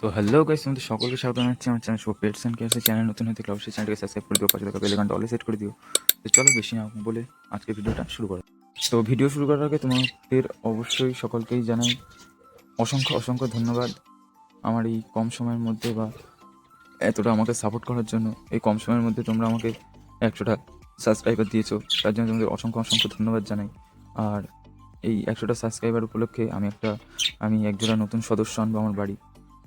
তো hello guys, তোমাদের সকলকে স্বাগত জানাচ্ছি আমার চ্যানেল শো পেটস অ্যান্ড কেয়ার্সের চ্যানেল। নতুন হতে অবশ্যই চ্যানেলকে সাবস্ক্রাইব করে দিও, পাশে থাকা বেল আইকনটা অলে সেট করে দিও। তো চলো বেশি না বলে আজকে ভিডিওটা শুরু করো। তো ভিডিও শুরু করার আগে তোমাদের অবশ্যই সকলকেই জানাই অসংখ্য অসংখ্য ধন্যবাদ আমার এই কম সময়ের মধ্যে বা এতটা আমাকে সাপোর্ট করার জন্য। এই কম সময়ের মধ্যে তোমরা আমাকে 100টা সাবস্ক্রাইবার দিয়েছো, তার জন্য তোমাদের অসংখ্য অসংখ্য ধন্যবাদ জানাই। আর এই 100টা সাবস্ক্রাইবার উপলক্ষে আমি একজোড়া নতুন সদস্য আনবো আমার বাড়ি।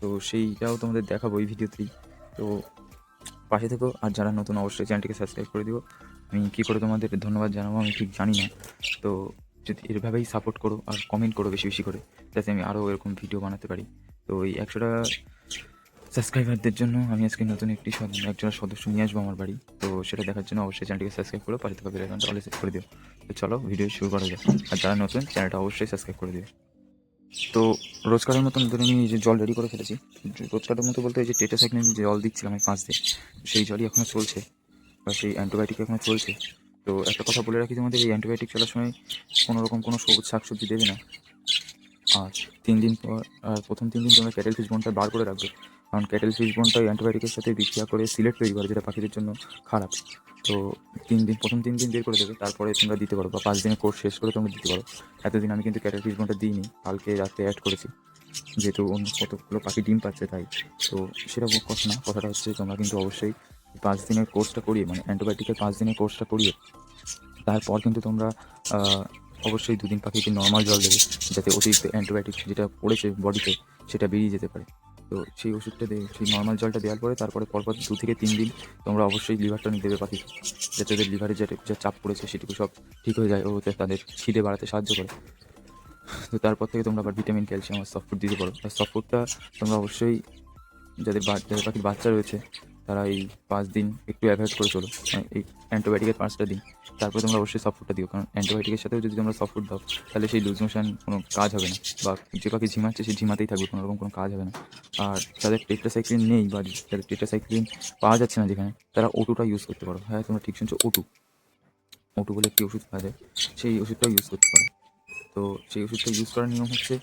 তো সেইটাও তোমাদের দেখাবো এই ভিডিওতেই। তো পাশে থেকো, আর যারা নতুন অবশ্যই চ্যানেলটিকে সাবস্ক্রাইব করে দিও। আমি কী করে তোমাদের ধন্যবাদ জানাবো আমি ঠিক জানি না। তো যদি এভাবেই সাপোর্ট করো আর কমেন্ট করো বেশি বেশি করে, যাতে আমি আরও এরকম ভিডিও বানাতে পারি। তো এই 100টা সাবস্ক্রাইবারদের জন্য আমি আজকে নতুন একজন সদস্য নিয়ে আসবো আমার বাড়ি। তো সেটা দেখার জন্য অবশ্যই চ্যানেলটিকে সাবস্ক্রাইব করো, পাশে থাকা বেল আইকনটা অলে সেট করে দিও। তো চলো ভিডিও শুরু করা যাক। আর যারা নতুন চ্যানেলটা অবশ্যই সাবস্ক্রাইব করে দিও। তো রোজকারের মতন ধরে আমি এই যে জল রেডি করে ফেলেছি। রোজকারের মতো বলতে এই যে টেট্রাসাইক্লিন যে জল দিচ্ছিলাম আমি 5 দিন, সেই জলই এখনও চলছে বা সেই অ্যান্টিবায়োটিক এখনও চলছে। তো একটা কথা বলে রাখি তোমাদের, এই অ্যান্টিবায়োটিক চলার সময় কোনো রকম কোনো সবুজ শাকসবজি দেবে না। আর 3 দিন পর, আর প্রথম 3 দিন তোমরা ক্যাটেল ফিশ বোনটা বার করে রাখবে, কারণ ক্যাটেল ফিশ বোনটা অ্যান্টিবায়োটিকের সাথে বিক্রিয়া করে সিলেট তৈরি করে, যেটা পাখিদের জন্য খারাপ। তো প্রথম 3 দিন বের করে দেবে, তারপরে তোমরা দিতে পারো, বা 5 দিনের কোর্স শেষ করে তোমরা দিতে পারো। এতদিন আমি কিন্তু ক্যাটেল ফিশ বোনটা দিইনি, কালকে রাতে অ্যাড করেছি, যেহেতু অন্য কতগুলো পাখি ডিম পাচ্ছে তাই। তো সেটা কথা না, কথাটা হচ্ছে তোমরা কিন্তু অবশ্যই 5 দিনের কোর্সটা করিয়ে, মানে অ্যান্টিবায়োটিকের 5 দিনের কোর্সটা করিয়ে তারপর কিন্তু তোমরা অবশ্যই 2 দিন পাখিকে নর্মাল জল দেবে, যাতে অতিরিক্ত অ্যান্টিবায়োটিক যেটা পড়েছে বডিতে সেটা বেরিয়ে যেতে পারে। তো সেই ওষুধটা সেই নর্মাল জলটা দেওয়ার পরে তারপরে পরপর 2 থেকে 3 দিন তোমরা অবশ্যই লিভার টনিক দেবে পাখি, যাতে ওদের লিভারে যা চাপ পড়েছে সেটুকু সব ঠিক হয়ে যায়, ওতে তাদের খিদে বাড়াতে সাহায্য করে। তো তারপর থেকে তোমরা আবার ভিটামিন, ক্যালসিয়াম আর সফট ফুড দিতে পারো। আর সফট ফুডটা তোমরা অবশ্যই যাদের পাখির বাচ্চা রয়েছে তারা এই 5 দিন একটু অ্যাভয়েড করে চলো, মানে এই অ্যান্টিবায়োটিকের 5টা দিন, তারপরে তোমরা অবশ্যই সফট ফুডটা দিও। কারণ অ্যান্টিবায়োটিকের সাথেও যদি তোমরা সফট ফুড দাও তাহলে সেই লুজ মোশন কোনো কাজ হবে না, বা যে পাখি ঝিমাচ্ছে সে ঝিমাতেই থাকবে, কোনো রকম কোনো কাজ হবে না। আর যাদের টেট্রাসাইক্লিন নেই বা যাদের টেট্রাসাইক্লিন পাওয়া যাচ্ছে না যেখানে, তারা ওটুটা ইউজ করতে পারো। হ্যাঁ, তোমরা ঠিক শুনছো, ওটু ওটু বলে একটি ওষুধ পাওয়া যায়, সেই ওষুধটাও ইউজ করতে পারো। তো সেই ওষুধটা ইউজ করার নিয়ম হচ্ছে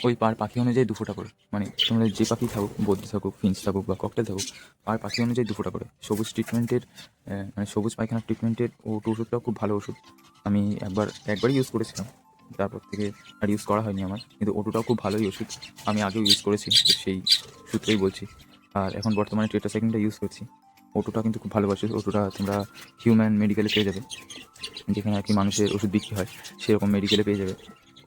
ওই পার পাখি অনুযায়ী 2 ফোঁটা করে, মানে তোমরা যে পাখি থাকুক, বদ্রি থাকুক, ফিঞ্চ থাকুক বা ককটেল থাকুক, পার পাখি অনুযায়ী 2 ফোঁটা করে। সবুজ ট্রিটমেন্টের মানে সবুজ পায়খানা ট্রিটমেন্টের ওষুধটাও খুব ভালো ওষুধ। আমি একবারই ইউজ করেছিলাম, তারপর থেকে আর ইউজ করা হয়নি আমার, কিন্তু ওটুটাও খুব ভালোই ওষুধ, আমি আগেও ইউজ করেছি, তো সেই সূত্রেই বলছি। আর এখন বর্তমানে টেট্রাসাইক্লিনটা ইউজ করছি। ওটুটা কিন্তু খুব ভালোবাসি, ওটুটা তোমরা হিউম্যান মেডিকেলে পেয়ে যাবে, যেখানে আর কি মানুষের ওষুধ বিক্রি হয় সেরকম মেডিকেলে পেয়ে যাবে।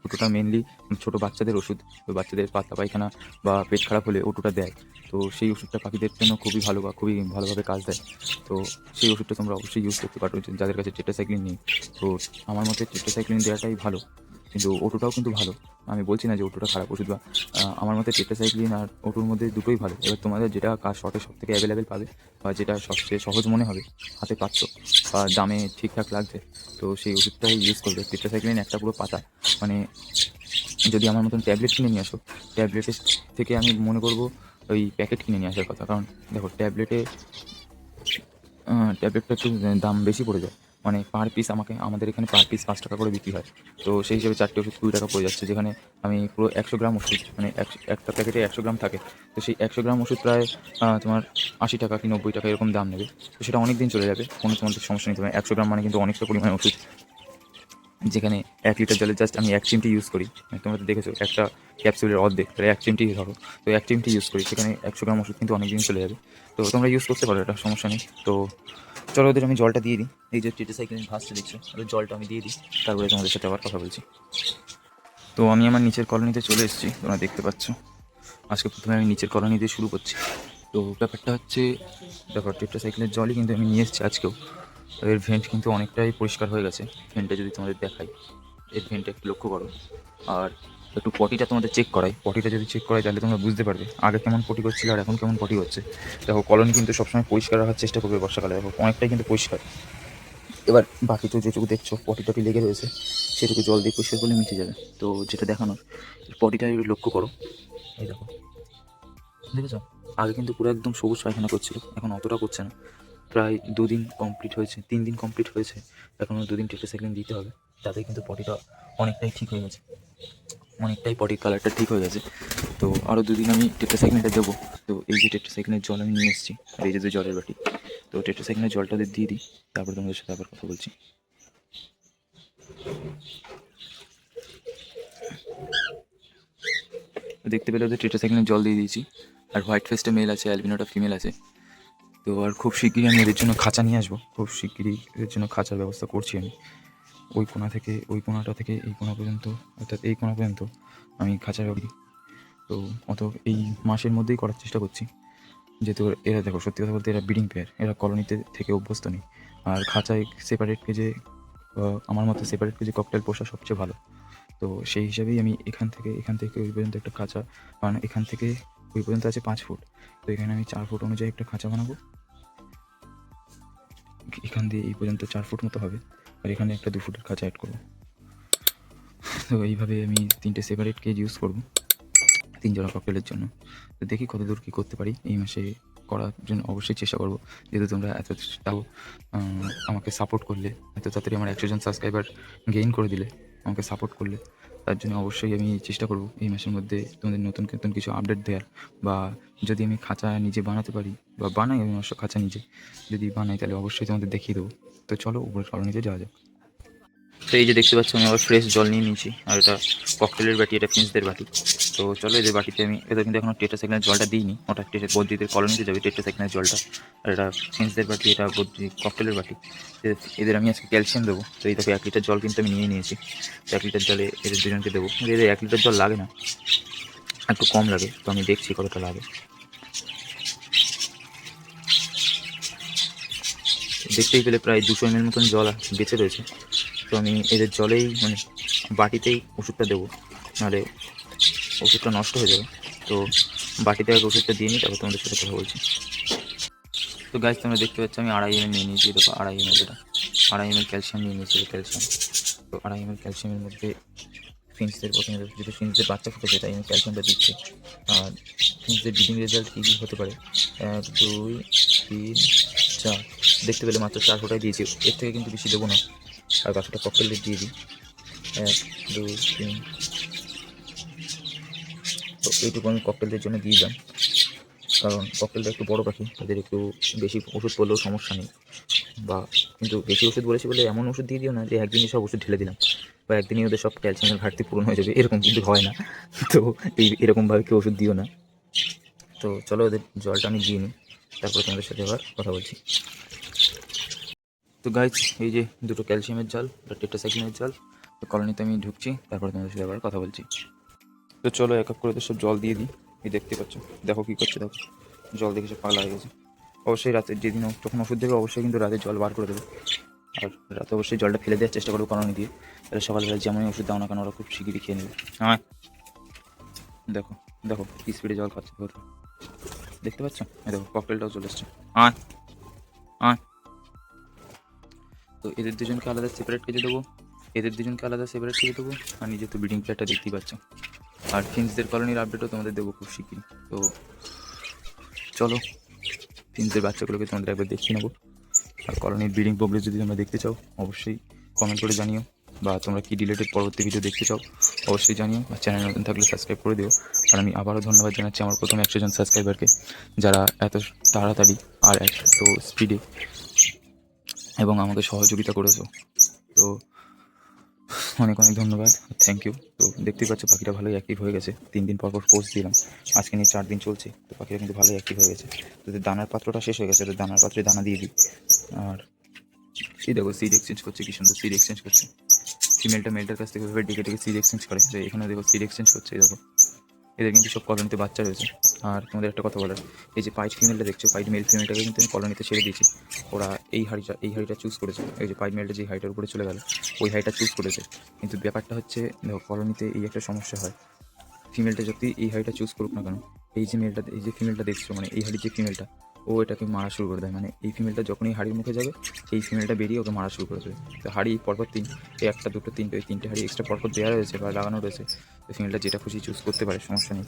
ওটুটা মেনলি ছোটো বাচ্চাদের ওষুধ, তো বাচ্চাদের পাতলা পায়খানা বা পেট খারাপ হলে ওটুটা দেয়। তো সেই ওষুধটা পাখিদের জন্য খুবই ভালো বা খুবই ভালোভাবে কাজ দেয়। তো সেই ওষুধটা তোমরা অবশ্যই ইউজ করতে পারো যাদের কাছে টেট্রাসাইক্লিন নেই। তো আমার মতে টেট্রাসাইক্লিন দেওয়াটাই ভালো, কিন্তু ওটুটাও কিন্তু ভালো। আমি বলছি না যে ওটুটা খারাপ ওষুধ, বা আমার মতে টেট্রাসাইক্লিন আর ওটুর মধ্যে দুটোই ভালো। এবার তোমাদের যেটা কাজ শর্টে সব থেকে অ্যাভেলেবেল পাবে, বা যেটা সবচেয়ে সহজ মনে হবে, হাতে পাচ্ছ বা দামে ঠিকঠাক লাগছে, তো সেই ওষুধটাই ইউজ করবে। টেট্রাসাইক্লিন একটা পুরো পাতা, মানে যদি আমার মতন ট্যাবলেট কিনে নিয়ে আসো, ট্যাবলেটের থেকে আমি মনে করবো ওই প্যাকেট কিনে নিয়ে আসার কথা। কারণ দেখো ট্যাবলেটটা একটু দাম বেশি পড়ে যায়, মানে পার পিস আমাদের এখানে পার পিস 5 টাকা করে বিক্রি হয়। তো সেই হিসেবে 4টে ওষুধ 20 টাকা পড়ে যাচ্ছে, যেখানে আমি পুরো 100 গ্রাম ওষুধ, মানে একটা প্যাকেটে 100 গ্রাম থাকে, তো সেই 100 গ্রাম ওষুধ প্রায় তোমার 80 টাকা কি 90 টাকা এরকম দাম নেবে। তো সেটা অনেক দিন চলে যাবে, কোনো তোমাদের সমস্যা নেই। তোমার 100 গ্রাম মানে কিন্তু অনেকটা পরিমাণে ওষুধ, যেখানে 1 লিটার জলে জাস্ট আমি 1 চিমটি ইউজ করি। মানে তোমরা তো দেখেছো একটা ক্যাপসুলের অর্ধেক, তাহলে 1 চিমটি ধরো, তো 1 চিমটি ইউজ করি, সেখানে 100 গ্রাম ওষুধ কিন্তু অনেক দিন চলে যাবে। তো তোমরা ইউজ করতে পারো, এটা সমস্যা নেই। তো চলো ওদের আমি জলটা দিয়ে দিই, এই যে টেট্রাসাইক্লিন ভাসটা দেখছো, ওদের জলটা আমি দিয়ে দিই, তারপরে তোমাদের সাথে আবার কথা বলছি। তো আমি আমার নিচের কলোনিতে চলে এসেছি, তোমরা দেখতে পাচ্ছ। আজকে প্রথমে আমি নিচের কলোনি দিয়ে শুরু করছি। তো ব্যাপারটা হচ্ছে, দেখো টেট্রাসাইক্লিনের জলই কিন্তু আমি নিয়ে এসেছি আজকেও। এর ভেন্ট কিন্তু অনেকটাই পরিষ্কার হয়ে গেছে। ভেন্টটা যদি তোমাদের দেখাই, এর ভেন্টটা একটু লক্ষ্য করো। আর একটু পটিটা তোমাদের চেক করাই, পটিটা যদি চেক করাই তাহলে তোমরা বুঝতে পারবে আগে কেমন পটি করছিল আর এখন কেমন পটি হচ্ছে। দেখো কলোনি কিন্তু সবসময় পরিষ্কার রাখার চেষ্টা করবে বর্ষাকালে, দেখো অনেকটাই কিন্তু পরিষ্কার। এবার বাকি তো যেটুকু দেখছো পটি টটি লেগে রয়েছে, সেটুকু জল দিয়ে পরিষ্কার করলে মিটে যাবে। তো যেটা দেখানোর, পটিটা লক্ষ্য করো, এই দেখো, দেখেছো? আগে কিন্তু পুরো একদম সবুজ পায়খানা করছিল, এখন অতটা করছে না। প্রায় 2 দিন কমপ্লিট হয়েছে, 3 দিন কমপ্লিট হয়েছে, এখনও 2 দিন টেট্রাসাইক্লিন দিতে হবে। তাতে কিন্তু পটিটা অনেকটাই ঠিক হয়ে গেছে, অনেকটাই পটির কালারটা ঠিক হয়ে গেছে। তো আরও দুদিন আমি টেট্রাসাইক্লিনটা দেবো। তো এই যে টেট্রাসাইক্লিনের জল আমি নিয়ে এসেছি, আর এই যে জলের বাটি, তো টেট্রাসাইক্লিনের জলটা ওদের দিয়ে দিই, তারপর তোমাদের সাথে আবার কথা বলছি। দেখতে পেলে ওদের টেট্রাসাইক্লিনের জল দিয়ে দিয়েছি। আর হোয়াইট ফেসটা মেল আছে, অ্যালবিনোটা ফিমেল আছে। তো আর খুব শিগগিরই আমি এদের জন্য খাঁচা নিয়ে আসবো, খুব শিগগিরই এদের জন্য খাঁচার ব্যবস্থা করছি আমি। ওই কোণা থেকে ওই কোণাটা থেকে এই কোণা পর্যন্ত, অর্থাৎ এই কোণা পর্যন্ত আমি খাঁচা করি। তো অত এই মাসের মধ্যেই করার চেষ্টা করছি, যেহেতু এরা দেখো সত্যি কথা বলতে এরা ব্রিডিং পেয়ার, এরা কলোনিতে থেকে অভ্যস্ত নেই। আর খাঁচায় সেপারেট কেজে আমার মতে সেপারেট কেজে ককটেল পোষা সবচেয়ে ভালো। তো সেই হিসাবেই আমি এখান থেকে ওই পর্যন্ত একটা খাঁচা, কারণ এখান থেকে ওই পর্যন্ত আছে 5 ফুট, তো এখানে আমি 4 ফুট অনুযায়ী একটা খাঁচা বানাবো। এখান দিয়ে এই পর্যন্ত 4 ফুট মতো হবে, আর এখানে একটা 2 ফুটের খাঁচা অ্যাড করবো। তো এইভাবে আমি 3টে সেপারেট কেজ ইউজ করবো 3 জোড়া ককটেলের জন্য। তো দেখি কত দূর কী করতে পারি এই মাসে, করার জন্য অবশ্যই চেষ্টা করবো। যেহেতু তোমরা এতটাও আমাকে সাপোর্ট করলে, এত তাড়াতাড়ি আমার 100 জন সাবস্ক্রাইবার গেইন করে দিলে, আমাকে সাপোর্ট করলে, তার জন্য অবশ্যই আমি চেষ্টা করব এই মাসের মধ্যে তোমাদের নতুন নতুন কিছু আপডেট দেওয়ার। বা যদি আমি খাঁচা নিজে বানাতে পারি বা বানাই, আমি অবশ্য খাঁচা নিজে যদি বানাই তাহলে অবশ্যই তোমাদের দেখিয়ে দেবো। তো চলো উপরের কলোনিতে যাওয়া যাক। তো এই যে দেখতে পাচ্ছ আমি আবার ফ্রেশ জল নিয়ে নিয়েছি, আর এটা ককটেলের বাটি, এটা ফিন্সদের বাটি। তো চলো এদের বাটিতে আমি, এদের কিন্তু এখনও টেট্রাসাইক্লিনের জলটা দিইনি, ওটা বদ্রিদের কলোনিতে যাবে টেট্রাসাইক্লিনের জলটা। আর এটা ফিন্সদের বাটি, এটা বদ্রি ককটেলের বাটি। এদের আমি আজকে ক্যালসিয়াম দেবো। তো এই দেখো 1 লিটার জল কিন্তু আমি নিয়ে নিয়েছি। 1 লিটার জলে এদের দুজনকে দেবো। এদের 1 লিটার জল লাগে না, একটু কম লাগে, তো আমি দেখছি কতটা লাগে। দেখতেই পেলে প্রায় 200 ml মতন জল বেঁচে রয়েছে। তো আমি এদের জলেই মানে বাটিতেই ওষুধটা দেবো, নাহলে ওষুধটা নষ্ট হয়ে যাবে। তো বাটিতে আগে ওষুধটা দিয়ে নিই, তারপর তোমাদের সাথে কথা বলছি। তো গাছ তোমরা দেখতে পাচ্ছ আমি 2.5 ml নিয়ে নিয়েছি। দেখো 2.5 ml, এটা 2.5 ml ক্যালসিয়াম নিয়ে নিয়েছি, ক্যালসিয়াম। তো 2.5 ml ক্যালসিয়ামের মধ্যে ফিন্সদের প্রথমে যেহেতু ফিন্সদের বাচ্চা ফুটেছে তাই আমি ক্যালসিয়ামটা দিচ্ছি। আর ফিন্সদের ব্রিডিং রেজাল্ট কী কী হতে পারে, 1 2 3 4, দেখতে পেলে মাত্র 4 ফোঁটাই দিয়েছি, এর থেকে কিন্তু বেশি দেবো না। আর বাকিটা ককটেলের দিয়ে দিই, 1 2 3। তো এইটুকু আমি ককটেলদের জন্য দিয়ে দিলাম, কারণ ককটেলটা একটু বড় পাখি, তাদের একটু বেশি ওষুধ পড়লেও সমস্যা নেই। বা কিন্তু বেশি ওষুধ বলেছি বলে এমন ওষুধ দিয়ে দিও না যে একদিনই সব ওষুধ ঢেলে দিলাম, বা একদিনই ওদের সব ক্যালসিয়ামের ঘাটতি পূরণ হয়ে যাবে, এরকম কিন্তু হয় না। তো এরকমভাবে কেউ ওষুধ দিও না। তো চলো ওদের জলটা আমি দিয়ে নিই, তারপরে তোমাদের সাথে আবার কথা বলছি। তো গাইজ এই যে 2টো ক্যালসিয়ামের জল, টেট্রাসাইক্লিনের জল, তো কলোনিতে আমি ঢুকছি, তারপরে তোমাদের সাথে আবার কথা বলছি। তো চলো এক এক করে তো সব জল দিয়ে দিই। এই দেখতে পাচ্ছ, দেখো কী করছে, দেখো জল দেখে সব পাগলা হয়ে গেছে। অবশ্যই রাতে যেদিন যখন ওষুধ দেবে অবশ্যই কিন্তু রাতে জল বার করে দেবে। আর রাতে অবশ্যই জলটা ফেলে দেওয়ার চেষ্টা করবো কলোনি দিয়ে, তাহলে সকালবেলা যেমনই ওষুধ দাও না কেন ওরা খুব শিগগিরই খেয়ে নেবে। হ্যাঁ দেখো দেখো কি স্পিডে জল খাচ্ছে, দেখতে পাচ্ছ? দেখো ককটেলটাও চলে এসছে। হ্যাঁ হ্যাঁ। তো এদের দুজনকে আলাদা সেপারেট কেজে দেবো, এদের দুজনকে আলাদা সেপারেট কেজে দেবো। আর নিজে তো ব্রিডিং পেয়ারটা দেখতেই পাচ্ছ। আর ফিন্সদের কলোনির আপডেটও তোমাদের দেবো খুব শিগগিরই। তো চলো ফিন্সদের বাচ্চাগুলোকে তোমাদের একবার দেখিয়ে নেবো। আর কলোনির ব্রিডিং প্রোগ্রেস যদি তোমরা দেখতে চাও অবশ্যই কমেন্ট করে জানিও, বা তোমরা কি রিলেটেড পরবর্তী ভিডিও দেখতে চাও অবশ্যই জানিও। আর চ্যানেল নতুন থাকলে সাবস্ক্রাইব করে দিও। আর আমি আবারও ধন্যবাদ জানাচ্ছি আমার প্রথম 100 জন সাবস্ক্রাইবারকে, যারা এত তাড়াতাড়ি আর এত স্পিডে এবং আমাকে সহযোগিতা করেছো। তো অনেক অনেক ধন্যবাদ, থ্যাংক ইউ। তো দেখতেই পাচ্ছ পাখিটা ভালোই অ্যাক্টিভ হয়ে গেছে। 3 দিন পর কোর্স দিলাম, আজকে নিয়ে 4 দিন চলছে। তো পাখিটা কিন্তু ভালোই অ্যাক্টিভ হয়ে গেছে। তো দানার পাত্রটা শেষ হয়ে গেছে, তো দানার পাত্রে দানা দিয়ে দিই। আর এই দেখো সিড এক্সচেঞ্জ করছে, কি সুন্দর সিড এক্সচেঞ্জ করছে। ফিমেলটা মেলটার কাছ থেকে ভাবে ডেকে ডেকে সিড এক্সচেঞ্জ করে। তো এখানে দেখো সিড এক্সচেঞ্জ করছে, এই দেখো এদের কিন্তু সব কলোনিতে বাচ্চা রয়েছে। আর তোমাদের একটা কথা বলার, এই যে পাইট ফিমেলটা দেখছো, পাইট মেল ফিমেলটাকে কিন্তু আমি কলোনিতে ছেড়ে দিয়েছি। ওরা এই হাড়িটা চুজ করেছে। এই যে পাইট মেলটা যে হাইটার উপরে চলে গেল, ওই হাইটা চুজ করেছে। কিন্তু ব্যাপারটা হচ্ছে দেখো কলোনিতে এই একটা সমস্যা হয়, ফিমেলটা যদি এই হাইটা চুজ করুক না কেন, এই যে ফিমেলটা দেখছো, মানে এই হাড়ির যে ফিমেলটা, ও এটাকে মারা শুরু করে দেয়। মানে এই ফিমেলটা যখনই হাড়ির মুখে যাবে, এই ফিমেলটা বেরিয়ে ওকে মারা শুরু করে দেবে। তো হাড়ি পরপর 3, এই 1 2 3 ওই 3টে হাড়ি এক্সট্রা পরপর দেওয়া রয়েছে বা লাগানো রয়েছে। তো ফিমেলটা যেটা খুশি চুজ করতে পারে, সমস্যা নেই।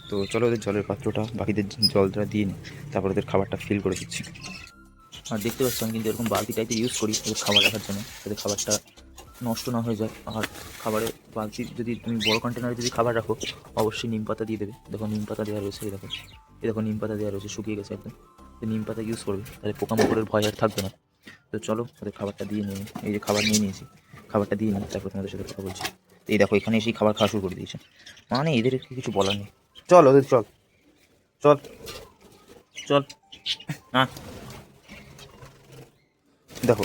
তো চলো ওদের জলের পাত্রটা বাকিদের জলটা দিয়ে নিই, তারপর ওদের খাবারটা ফিল করে দিচ্ছি। আর দেখতে পাচ্ছি আমি কিন্তু এরকম বালতি টাইপের ইউজ করি ওদের খাবার রাখার জন্য, ওদের খাবারটা নষ্ট না হয়ে যায়। আর খাবারের বালতি যদি তুমি বড় কন্টেনারে যদি খাবার রাখো, অবশ্যই নিম পাতা দিয়ে দেবে। দেখো নিম পাতা দেওয়া রয়েছে, এই দেখো নিম পাতা দেওয়া রয়েছে, শুকিয়ে গেছে একদম। তো নিম পাতা ইউজ করবে, তাহলে পোকামাকড়ের ভয় আর থাকবে না। তো চলো ওদের খাবারটা দিয়ে নিই। এই যে খাবার নিয়ে নিয়েছি, খাবারটা দিয়ে নিই, তারপর তোমাদের সাথে কথা বলছি। তো এই দেখো এখানে এসেই খাবার খাওয়া শুরু করে দিয়েছে, মানে এদের কিছু বলার নেই। চল ওদের চল চল চল। হ্যাঁ দেখো,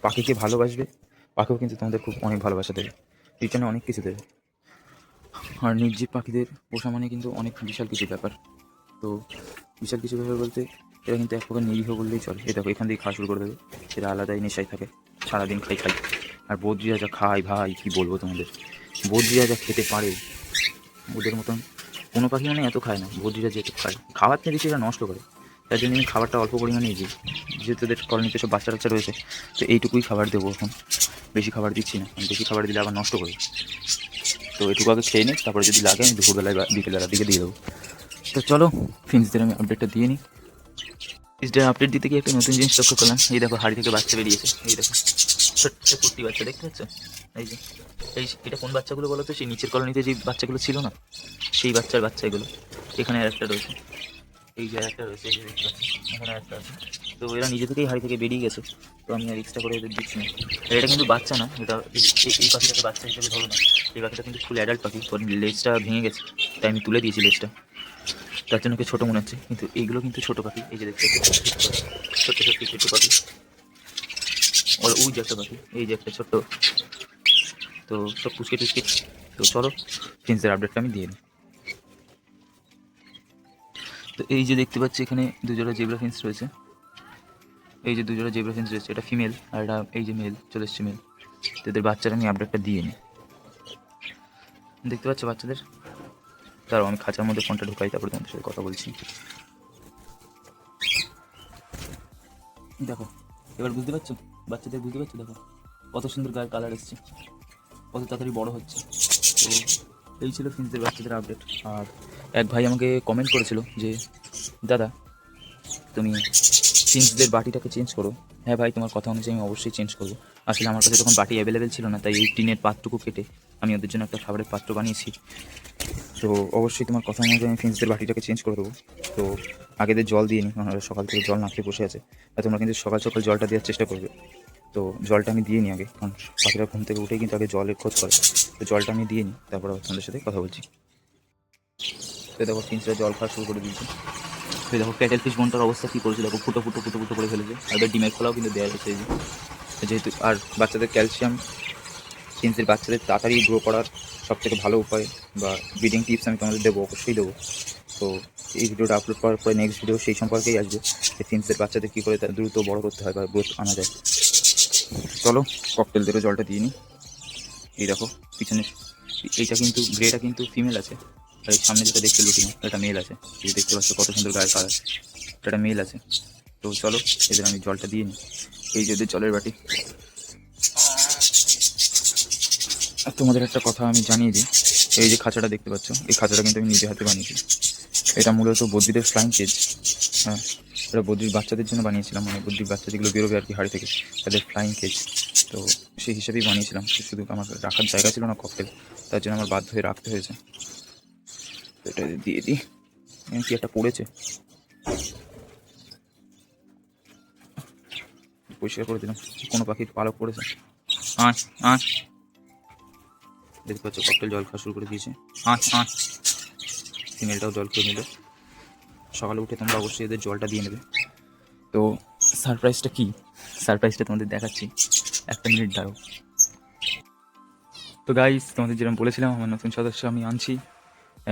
পাখিকে ভালোবাসবে, পাখিও কিন্তু তোমাদের খুব অনেক ভালোবাসা দেবে, রিটার্নে অনেক কিছু দেবে। আর নির্জীব পাখিদের পোষা মানে কিন্তু অনেক বিশাল কিছু ব্যাপার। তো বিশাল কিছু ব্যাপার বলতে এরা কিন্তু এক প্রকার নিরীহ বললেই চলে। এই দেখো এখান থেকে খাওয়া শুরু করে দেবে, এরা আলাদাই নেশায় থাকে, সারাদিন খাই খাই। আর বদ্রিরা যা খায় ভাই কী বলবো তোমাদের, বদ্রিরা যা খেতে পারে, ওদের মতন কোনো পাখি মানে এত খায় না। বদ্রিরা যেহেতু খায়, খাবার থেকে বেশি এরা নষ্ট করে, তাই জন্য আমি খাবারটা অল্প পরিমাণেই দিই। যেহেতু এদের কলোনিতে সব বাচ্চা টাচ্চা রয়েছে, তো এইটুকুই খাবার দেবো এখন, বেশি খাবার দিচ্ছি না, কারণ বেশি খাবার দিলে আবার নষ্ট করবে। তো এটুকু আগে খেয়ে নিই, তারপরে যদি লাগে আমি দুপুরবেলায় বা বিকেলবেলার দিকে দিয়ে দেবো। তো চলো ফিন্সদের আমি আপডেটটা দিয়ে নিই। ফিন্সদের আপডেট দিতে গিয়ে একটা নতুন জিনিস লক্ষ্য করলাম। এই দেখো হাড়ি থেকে বাচ্চা বেরিয়েছে, এই দেখো ছোট্ট কুর্তি বাচ্চা, দেখতে পাচ্ছ? এই যে এটা কোন বাচ্চাগুলো বলো তো? সেই নিচের কলোনিতে যে বাচ্চাগুলো ছিল না, সেই বাচ্চার বাচ্চা এগুলো। এখানে আর একটা রয়েছে, এই যে একটা রয়েছে, এই যে দেখতে পাচ্ছি এখানে একটা আছে। তো এরা নিজে থেকেই হাড়ি থেকে বেরিয়ে গেছে, তো আমি আর এক্সট্রা করে এদের দিচ্ছি না। আর এটা কিন্তু বাচ্চা না, এটা এই পাখিটাকে বাচ্চা হিসেবে ধরো না। এই পাখিটা কিন্তু ফুল অ্যাডাল্ট পাখি, ওর লেজটা ভেঙে গেছে, তাই আমি তুলে দিয়েছি লেজটা, তার জন্য ওকে ছোটো মনে হচ্ছে, কিন্তু এইগুলো কিন্তু ছোটো পাখি। এই যে দেখতে ছোট্ট ছোট্ট ছোট্ট পাখি। ওর ওই যে একটা পাখি, এই যে একটা ছোট্ট, তো সব পুচকে টুচকে। তো চলো ফিন্সের আপডেটটা আমি দিয়ে নিই। তো এই যে দেখতে পাচ্ছি এখানে দুজোড়া জেব্রা ফিন্স রয়েছে, এই যে দুজোড়া জেব্রা ফিন্স রয়েছে, এটা ফিমেল আর এটা এই যে মেল চলে এসছে মেল। তো এদের বাচ্চারা আমি আপডেটটা দিয়ে নিই। দেখতে পাচ্ছ বাচ্চাদের, তারও আমি খাঁচার মধ্যে ফোনটা ঢুকাই, তারপরে তোমাদের সাথে কথা বলছি। দেখো এবার বুঝতে পারছো, বাচ্চাদের বুঝতে পারছো? দেখো কত সুন্দর গায়ের কালার এসছে, কত তাড়াতাড়ি বড় হচ্ছে। তো এই ছিল ফিন্সদের বাচ্চাদের আপডেট। আর এক ভাই আমাকে কমেন্ট করেছিল যে দাদা তুমি ফিন্সদের বাটিটাকে চেঞ্জ করো। হ্যাঁ ভাই, তোমার কথা অনুযায়ী আমি অবশ্যই চেঞ্জ করবো। আসলে আমার কাছে তখন বাটি অ্যাভেলেবেল ছিল না, তাই এই টিনের পাত্রটুকু কেটে আমি ওদের জন্য একটা খাবারের পাত্র বানিয়েছি। তো অবশ্যই তোমার কথা অনুযায়ী আমি ফিন্সদের বাটিটাকে চেঞ্জ করে দেবো। তো আগেদের জল দিয়ে নিই, ওরা সকাল থেকে জল না খেয়ে বসে আছে, আর তোমরা কিন্তু সকাল সকাল জলটা দেওয়ার চেষ্টা করবে। তো জলটা আমি দিয়ে নিই আগে, কারণ পাখিরা ঘুম থেকে উঠেই কিন্তু আগে জলের খোঁজ করে। তো জলটা আমি দিয়ে নিই, তারপর তোমাদের সাথে কথা বলছি। তো দেখো ফিন্সরা জল খাওয়া শুরু করে দিয়েছে। তো দেখো ক্যাটেল ফিশ বোনটার অবস্থা কী করেছে, দেখো ফুটো ফুটো ফুটো ফুটো করে ফেলেছে। আর এবার ডিমের খোলাও কিন্তু দেওয়া হয়েছে, এই যে যেহেতু। আর বাচ্চাদের ক্যালসিয়াম, ফিন্সের বাচ্চাদের তাড়াতাড়ি গ্রো করার সবথেকে ভালো উপায় বা ব্রিডিং টিপস আমি তোমাদের দেবো, অবশ্যই দেবো। তো এই ভিডিওটা আপলোড করার পরে নেক্সট ভিডিও সেই সম্পর্কেই আসবে, যে ফিন্সের বাচ্চাদের কী করে দ্রুত বড় করতে হয় বা গ্রোথ আনা যায়। চলো ককটেলদেরও জলটা দিয়ে নিই। এই দেখো পিছনে এইটা কিন্তু গ্রেটা কিন্তু ফিমেল আছে, আর এই সামনে যেটা দেখতে লুকিং এটা মেল আছে। এই দেখতে পাচ্ছ কত সুন্দর গায়ের কালার, এটা মেল আছে। তো চলো এদের আমি জলটা দিয়ে নিই। এই যে জলের বাটি। আর তোমাদের একটা কথা আমি জানিয়ে দিই, এই যে খাঁচাটা দেখতে পাচ্ছ, এই খাঁচাটা কিন্তু আমি নিজে হাতে বানিয়েছি। এটা মূলত বদ্রিদের ফ্লাইং কেজ। হ্যাঁ, এটা বদ্রির বাচ্চাদের জন্য বানিয়েছিলাম, মানে বদ্রির বাচ্চা যেগুলো বেরোবে আর কি হাড়ি থেকে, তাদের ফ্লাইং কেজ। তো সেই হিসাবেই বানিয়েছিলাম, শুধু আমার রাখার জায়গা ছিল না ককটেল, তার জন্য আমার বাধ্য হয়ে রাখতে হয়েছে। তো এটা দিয়ে দিই। কি একটা পড়েছে, পরিষ্কার করে দিলাম। কোনো পাখির পালক পড়েছে। আয় আয়, দেখতে পাচ্ছ ককটেল জল খাওয়া শুরু করে দিয়েছে। আয় আয়, ফিমেলটাও জল খেয়ে নিল। সকালে উঠে তোমরা অবশ্যই এদের জলটা দিয়ে নেবে। তো সারপ্রাইজটা কি, সারপ্রাইজটা তোমাদের দেখাচ্ছি, একটা মিনিট দাঁড়াও। তো গাইস তোমাদের যেরকম বলেছিলাম, আমার নতুন সদস্য আমি আনছি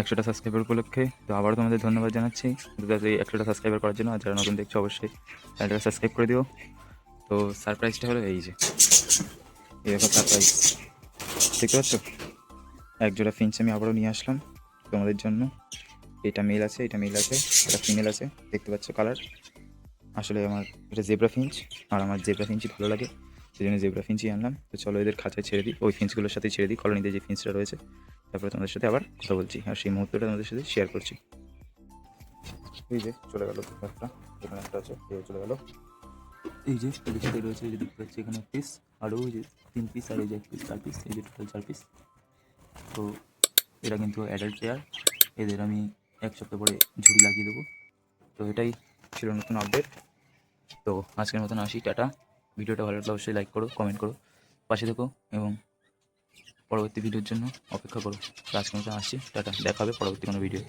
100টা সাবস্ক্রাইবার উপলক্ষে। তো আবারও তোমাদের ধন্যবাদ জানাচ্ছি এই 100টা সাবস্ক্রাইবার করার জন্য। আর যারা নতুন দেখছো অবশ্যই চ্যানেলটাকে সাবস্ক্রাইব করে দিও। তো সারপ্রাইজটা হলো এই যে, এই দেখো সারপ্রাইজ, দেখতে পাচ্ছ? এক জোড়া ফিঞ্চ আমি আবারও নিয়ে আসলাম তোমাদের জন্য। এটা মেল আছে, এটা মেল আছে, এটা ফিমেল আছে, দেখতে পাচ্ছ কালার। আসলে আমার এটা জেব্রা ফিঞ্চ, আর আমার জেব্রা ফিঞ্চই ভালো লাগে, সেই জন্য জেব্রা ফিঞ্চই আনলাম। তো চলো এদের খাঁচায় ছেড়ে দিই, ওই ফিঞ্চগুলোর সাথেই ছেড়ে দিই, কলোনিতে যে ফিঞ্চটা রয়েছে। তারপরে তোমাদের সাথে আবার কথা বলছি, আর সেই মুহূর্তটা তোমাদের সাথে শেয়ার করছি। এই যে চলে গেল একটা, এখানে একটা আছে, চলে গেল। এই যে এদের সাথে রয়েছে, এই যে দেখতে পাচ্ছি এখানে পিস, আরও ওই যে 3 পিস, আর এই যে 1 পিস, 4 পিস, এই যে টোটাল 4 পিস। তো এরা কিন্তু অ্যাডাল্ট পেয়ার, এদের আমি 1 সপ্তাহ পরে ঝুড়ি লাগিয়ে দেবো। তো এটাই ছিল নতুন আপডেট। তো আজকের মতন আসি, টাটা। ভিডিওটা ভালো লাগলে অবশ্যই লাইক করো, কমেন্ট করো, পাশে থেকো এবং পরবর্তী ভিডিওর জন্য অপেক্ষা করো। তো আজকের মতন আসছি, টাটা। দেখা হবে পরবর্তী কোনো ভিডিও।